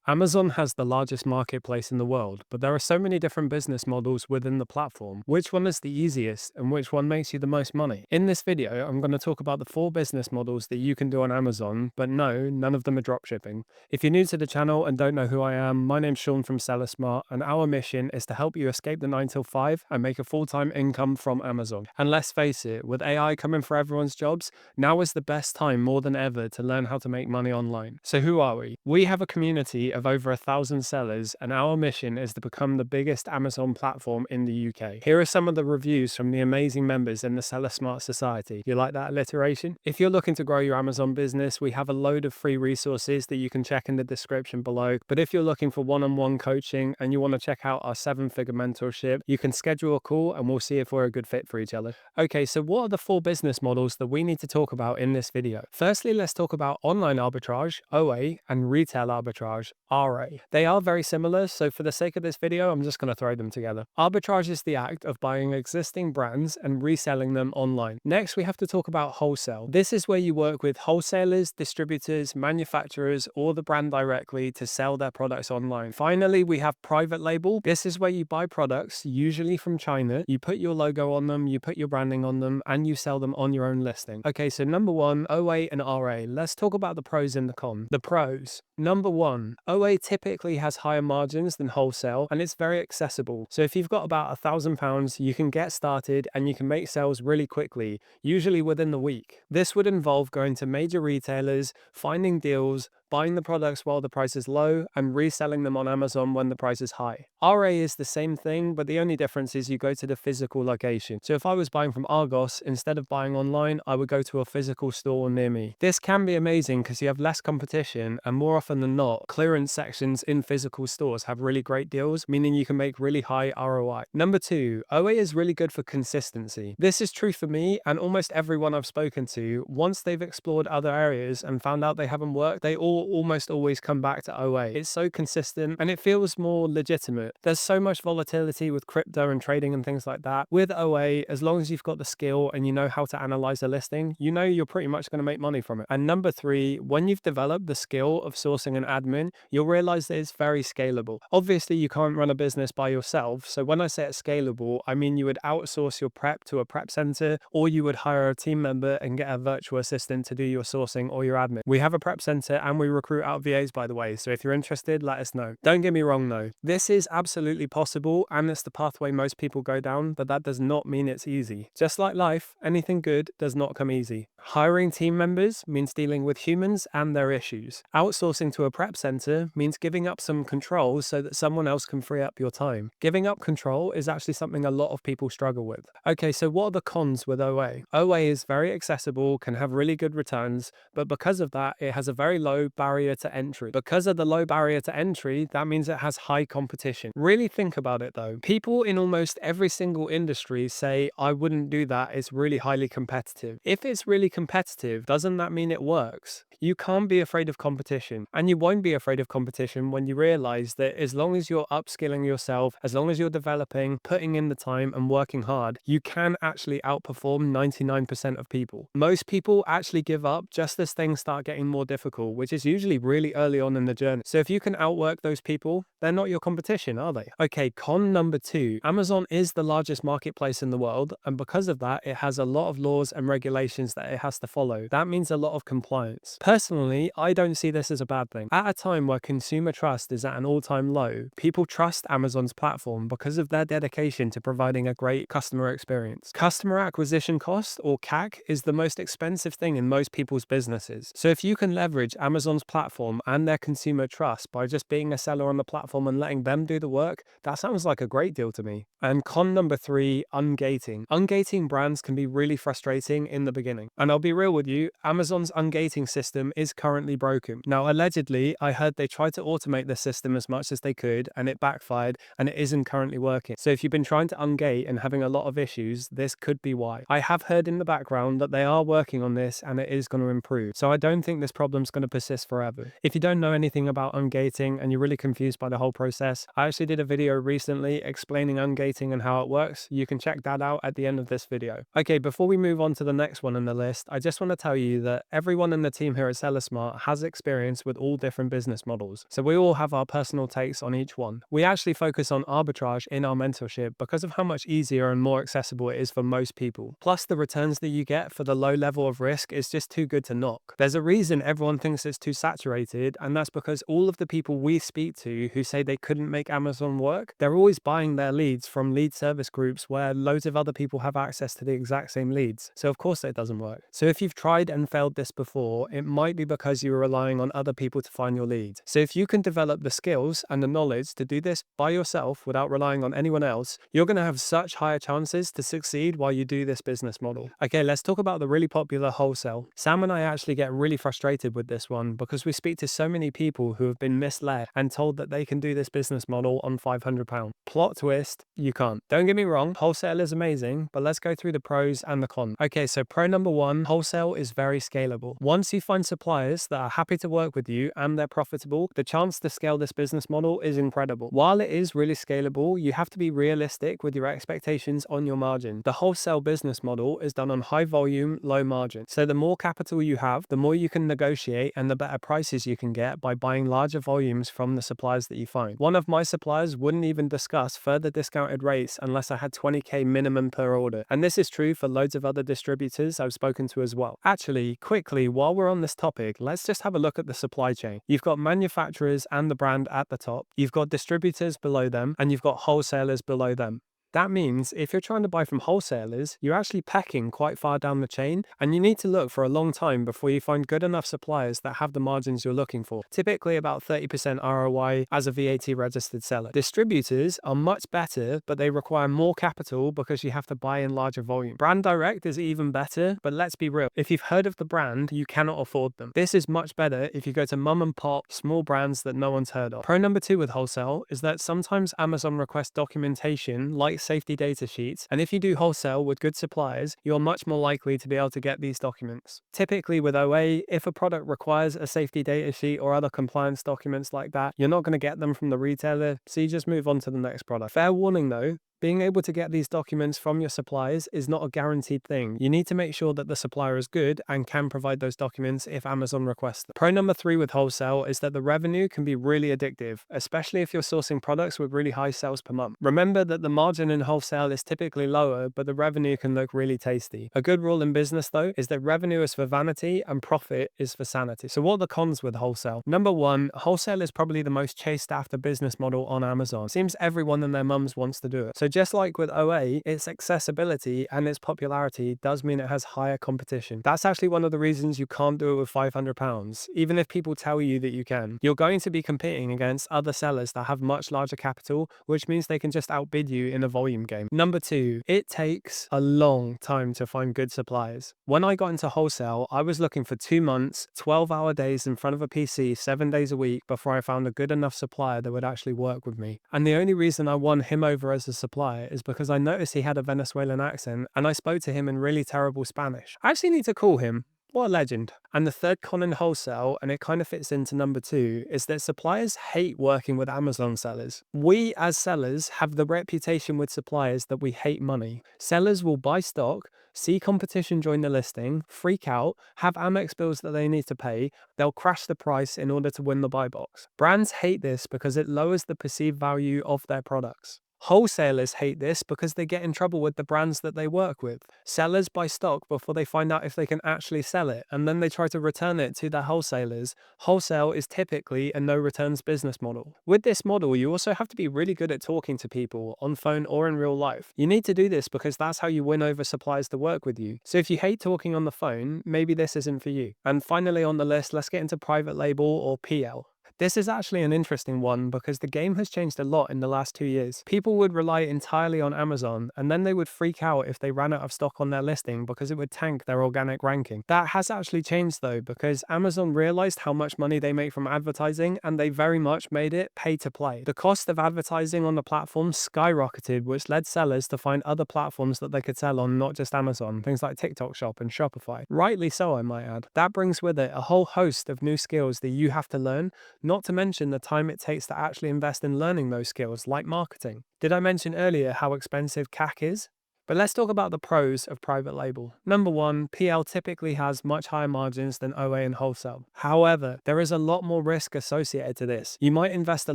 Amazon has the largest marketplace in the world, but there are so many different business models within the platform. Which one is the easiest and which one makes you the most money? In this video, I'm going to talk about the 4 business models that you can do on Amazon, but no, none of them are dropshipping. If you're new to the channel and don't know who I am, my name's Sean from Seller Smart, and our mission is to help you escape the 9 till 5 and make a full-time income from Amazon. And let's face it, with AI coming for everyone's jobs, now is the best time more than ever to learn how to make money online. So who are we? We have a community of over 1,000 sellers, and our mission is to become the biggest Amazon platform in the UK. Here are some of the reviews from the amazing members in the Seller Smart Society. You like that alliteration? If you're looking to grow your Amazon business, we have a load of free resources that you can check in the description below. But if you're looking for one-on-one coaching and you want to check out our 7-figure mentorship, you can schedule a call and we'll see if we're a good fit for each other. Okay, so what are the 4 business models that we need to talk about in this video? Firstly, let's talk about online arbitrage, OA, and retail arbitrage, RA. They are very similar, so for the sake of this video, I'm just going to throw them together. Arbitrage is the act of buying existing brands and reselling them online. Next, we have to talk about wholesale. This is where you work with wholesalers, distributors, manufacturers, or the brand directly to sell their products online. Finally, we have private label. This is where you buy products, usually from China, you put your logo on them, you put your branding on them, and you sell them on your own listing. Okay, so number 1, OA and RA. Let's talk about the pros and the cons. The pros. Number 1, OA typically has higher margins than wholesale and it's very accessible. So if you've got about £1,000, you can get started and you can make sales really quickly, usually within the week. This would involve going to major retailers, finding deals, buying the products while the price is low, and reselling them on Amazon when the price is high. RA is the same thing, but the only difference is you go to the physical location. So if I was buying from Argos, instead of buying online, I would go to a physical store near me. This can be amazing because you have less competition, and more often than not, clearance sections in physical stores have really great deals, meaning you can make really high ROI. Number 2, OA is really good for consistency. This is true for me and almost everyone I've spoken to. Once they've explored other areas and found out they haven't worked, they almost always come back to OA. It's so consistent and it feels more legitimate. There's so much volatility with crypto and trading and things like that. With OA, as long as you've got the skill and you know how to analyze a listing, you know you're pretty much going to make money from it. And number 3, when you've developed the skill of sourcing an admin, you'll realize that it's very scalable. Obviously, you can't run a business by yourself. So when I say it's scalable, I mean you would outsource your prep to a prep center, or you would hire a team member and get a virtual assistant to do your sourcing or your admin. We have a prep center and we recruit out VAs, by the way. So if you're interested, let us know. Don't get me wrong though. This is absolutely possible and it's the pathway most people go down, but that does not mean it's easy. Just like life, anything good does not come easy. Hiring team members means dealing with humans and their issues. Outsourcing to a prep center means giving up some control so that someone else can free up your time. Giving up control is actually something a lot of people struggle with. Okay, so what are the cons with OA? OA is very accessible, can have really good returns, but because of that, it has a very low barrier to entry. Because of the low barrier to entry, that means it has high competition. Really think about it though. People in almost every single industry say, I wouldn't do that, it's really highly competitive. If it's really competitive, doesn't that mean it works? You can't be afraid of competition, and you won't be afraid of competition when you realize that as long as you're upskilling yourself, as long as you're developing, putting in the time and working hard, you can actually outperform 99% of people. Most people actually give up just as things start getting more difficult, which is usually really early on in the journey. So if you can outwork those people, they're not your competition, are they? Okay, con number 2. Amazon is the largest marketplace in the world, and because of that, it has a lot of laws and regulations that it has to follow. That means a lot of compliance. Personally, I don't see this as a bad thing. At a time where consumer trust is at an all-time low, people trust Amazon's platform because of their dedication to providing a great customer experience. Customer acquisition cost, or CAC, is the most expensive thing in most people's businesses. So if you can leverage Amazon's platform and their consumer trust by just being a seller on the platform and letting them do the work, that sounds like a great deal to me. And con number 3, ungating. Ungating brands can be really frustrating in the beginning. And I'll be real with you, Amazon's ungating system is currently broken. Now, allegedly, I heard they tried to automate the system as much as they could and it backfired and it isn't currently working. So if you've been trying to ungate and having a lot of issues, this could be why. I have heard in the background that they are working on this and it is going to improve. So I don't think this problem's going to persist forever. If you don't know anything about ungating and you're really confused by the whole process, I actually did a video recently explaining ungating and how it works. You can check that out at the end of this video. Okay, before we move on to the next one on the list, list, I just want to tell you that everyone in the team here at SellerSmart has experience with all different business models. So we all have our personal takes on each one. We actually focus on arbitrage in our mentorship because of how much easier and more accessible it is for most people. Plus, the returns that you get for the low level of risk is just too good to knock. There's a reason everyone thinks it's too saturated, and that's because all of the people we speak to who say they couldn't make Amazon work, they're always buying their leads from lead service groups where loads of other people have access to the exact same leads. So of course it doesn't work. So if you've tried and failed this before, it might be because you were relying on other people to find your leads. So if you can develop the skills and the knowledge to do this by yourself without relying on anyone else, you're going to have such higher chances to succeed while you do this business model. Okay, let's talk about the really popular wholesale. Sam and I actually get really frustrated with this one because we speak to so many people who have been misled and told that they can do this business model on £500. Plot twist, you can't. Don't get me wrong, wholesale is amazing, but let's go through the pros and the cons. Okay, so pro number one, wholesale is very scalable. Once you find suppliers that are happy to work with you and they're profitable, the chance to scale this business model is incredible. While it is really scalable, you have to be realistic with your expectations on your margin. The wholesale business model is done on high volume, low margin. So the more capital you have, the more you can negotiate and the better prices you can get by buying larger volumes from the suppliers that you find. One of my suppliers wouldn't even discuss further discounted rates unless I had 20k minimum per order. And this is true for loads of other distributors I've spoken to as well. Actually, quickly, while we're on this topic, let's just have a look at the supply chain. You've got manufacturers and the brand at the top, you've got distributors below them, and you've got wholesalers below them. That means if you're trying to buy from wholesalers, you're actually pecking quite far down the chain, and you need to look for a long time before you find good enough suppliers that have the margins you're looking for, typically about 30% ROI as a VAT registered seller. Distributors are much better, but they require more capital because you have to buy in larger volume. Brand direct is even better, but let's be real, if you've heard of the brand, you cannot afford them. This is much better if you go to mum and pop, small brands that no one's heard of. Pro number two with wholesale is that sometimes Amazon requests documentation like safety data sheets, and if you do wholesale with good suppliers, you're much more likely to be able to get these documents. Typically with OA, if a product requires a safety data sheet or other compliance documents like that, you're not going to get them from the retailer, so you just move on to the next product. Fair warning though, being able to get these documents from your suppliers is not a guaranteed thing. You need to make sure that the supplier is good and can provide those documents if Amazon requests them. Pro number three with wholesale is that the revenue can be really addictive, especially if you're sourcing products with really high sales per month. Remember that the margin in wholesale is typically lower, but the revenue can look really tasty. A good rule in business though is that revenue is for vanity and profit is for sanity. So what are the cons with wholesale? Number one, wholesale is probably the most chased after business model on Amazon. Seems everyone and their mums wants to do it. So just like with OA, its accessibility and its popularity does mean it has higher competition. That's actually one of the reasons you can't do it with £500, even if people tell you that you can. You're going to be competing against other sellers that have much larger capital, which means they can just outbid you in a volume game. Number two, it takes a long time to find good suppliers. When I got into wholesale, I was looking for 2 months, 12-hour days in front of a PC 7 days a week before I found a good enough supplier that would actually work with me. And the only reason I won him over as a supplier is because I noticed he had a Venezuelan accent and I spoke to him in really terrible Spanish. I actually need to call him. What a legend. And the third con in wholesale, and it kind of fits into number two, is that suppliers hate working with Amazon sellers. We as sellers have the reputation with suppliers that we hate money. Sellers will buy stock, see competition join the listing, freak out, have Amex bills that they need to pay, they'll crash the price in order to win the buy box. Brands hate this because it lowers the perceived value of their products. Wholesalers hate this because they get in trouble with the brands that they work with. Sellers buy stock before they find out if they can actually sell it, and then they try to return it to their wholesalers. Wholesale is typically a no returns business model. With this model, you also have to be really good at talking to people on phone or in real life. You need to do this because that's how you win over suppliers to work with you. So if you hate talking on the phone, maybe this isn't for you. And finally on the list, let's get into private label or PL. This is actually an interesting one because the game has changed a lot in the last 2 years. People would rely entirely on Amazon and then they would freak out if they ran out of stock on their listing because it would tank their organic ranking. That has actually changed though because Amazon realized how much money they make from advertising and they very much made it pay to play. The cost of advertising on the platform skyrocketed, which led sellers to find other platforms that they could sell on, not just Amazon, things like TikTok Shop and Shopify. Rightly so, I might add. That brings with it a whole host of new skills that you have to learn, not to mention the time it takes to actually invest in learning those skills, like marketing. Did I mention earlier how expensive CAC is? But let's talk about the pros of private label. Number one, PL typically has much higher margins than OA and wholesale. However, there is a lot more risk associated to this. You might invest a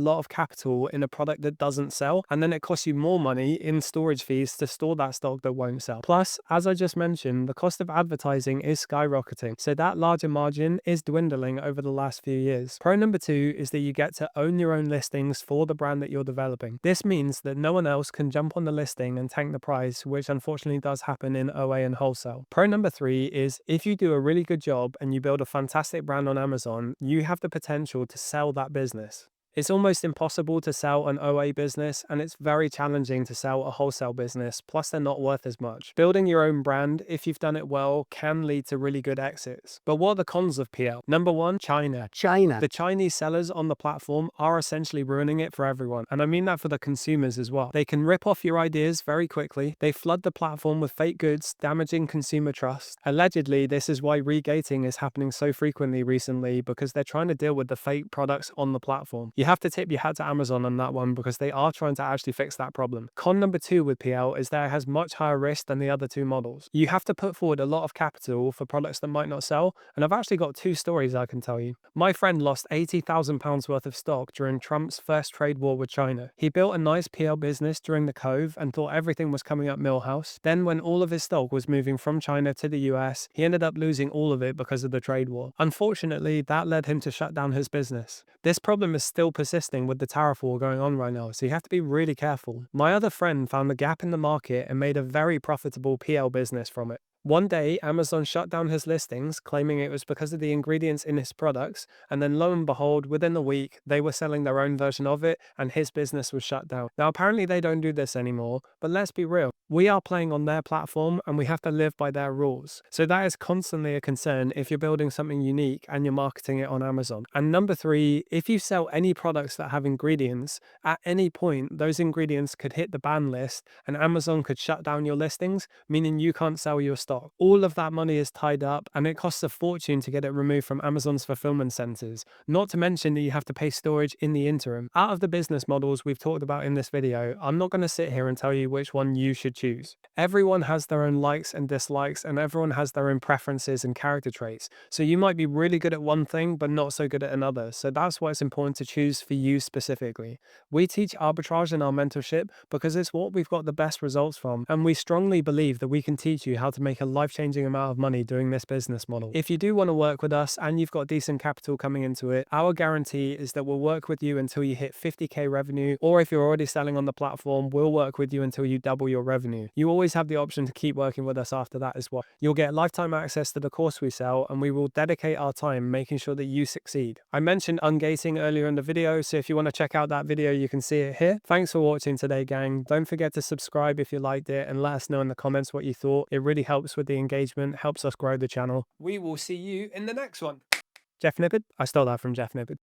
lot of capital in a product that doesn't sell, and then it costs you more money in storage fees to store that stock that won't sell. Plus, as I just mentioned, the cost of advertising is skyrocketing, so that larger margin is dwindling over the last few years. Pro number two is that you get to own your own listings for the brand that you're developing. This means that no one else can jump on the listing and tank the price, which unfortunately does happen in OA and wholesale. Pro number three is if you do a really good job and you build a fantastic brand on Amazon, you have the potential to sell that business. It's almost impossible to sell an OA business, and it's very challenging to sell a wholesale business, plus they're not worth as much. Building your own brand, if you've done it well, can lead to really good exits. But what are the cons of PL? Number one, China. The Chinese sellers on the platform are essentially ruining it for everyone, and I mean that for the consumers as well. They can rip off your ideas very quickly. They flood the platform with fake goods, damaging consumer trust. Allegedly, this is why regating is happening so frequently recently, because they're trying to deal with the fake products on the platform. You have to tip your hat to Amazon on that one, because they are trying to actually fix that problem. Con number two with PL is that it has much higher risk than the other two models. You have to put forward a lot of capital for products that might not sell, and I've actually got two stories I can tell you. My friend lost £80,000 worth of stock during Trump's first trade war with China. He built a nice PL business during the Cove and thought everything was coming up Millhouse. Then when all of his stock was moving from China to the US, he ended up losing all of it because of the trade war. Unfortunately, that led him to shut down his business. This problem is still persisting with the tariff war going on right now, so you have to be really careful. My other friend found a gap in the market and made a very profitable PL business from it. One day, Amazon shut down his listings, claiming it was because of the ingredients in his products, and then lo and behold, within a week, they were selling their own version of it, and his business was shut down. Now, apparently they don't do this anymore, but let's be real. We are playing on their platform, and we have to live by their rules. So that is constantly a concern if you're building something unique and you're marketing it on Amazon. And number three, if you sell any products that have ingredients, at any point, those ingredients could hit the ban list, and Amazon could shut down your listings, meaning you can't sell your stock. All of that money is tied up, and it costs a fortune to get it removed from Amazon's fulfillment centers, not to mention that you have to pay storage in the interim. Out of the business models we've talked about in this video, I'm not going to sit here and tell you which one you should choose. Everyone has their own likes and dislikes, and everyone has their own preferences and character traits. So you might be really good at one thing, but not so good at another. So that's why it's important to choose for you specifically. We teach arbitrage in our mentorship because it's what we've got the best results from, and we strongly believe that we can teach you how to make a life-changing amount of money doing this business model. If you do want to work with us and you've got decent capital coming into it, our guarantee is that we'll work with you until you hit 50k revenue, or if you're already selling on the platform, we'll work with you until you double your revenue. You always have the option to keep working with us after that as well. You'll get lifetime access to the course we sell, and we will dedicate our time making sure that you succeed. I mentioned ungating earlier in the video, so if you want to check out that video, you can see it here. Thanks for watching today, gang. Don't forget to subscribe if you liked it, and let us know in the comments what you thought. It really helps with the engagement, helps us grow the channel. We will see you in the next one. Jeff Nippard? I stole that from Jeff Nippard.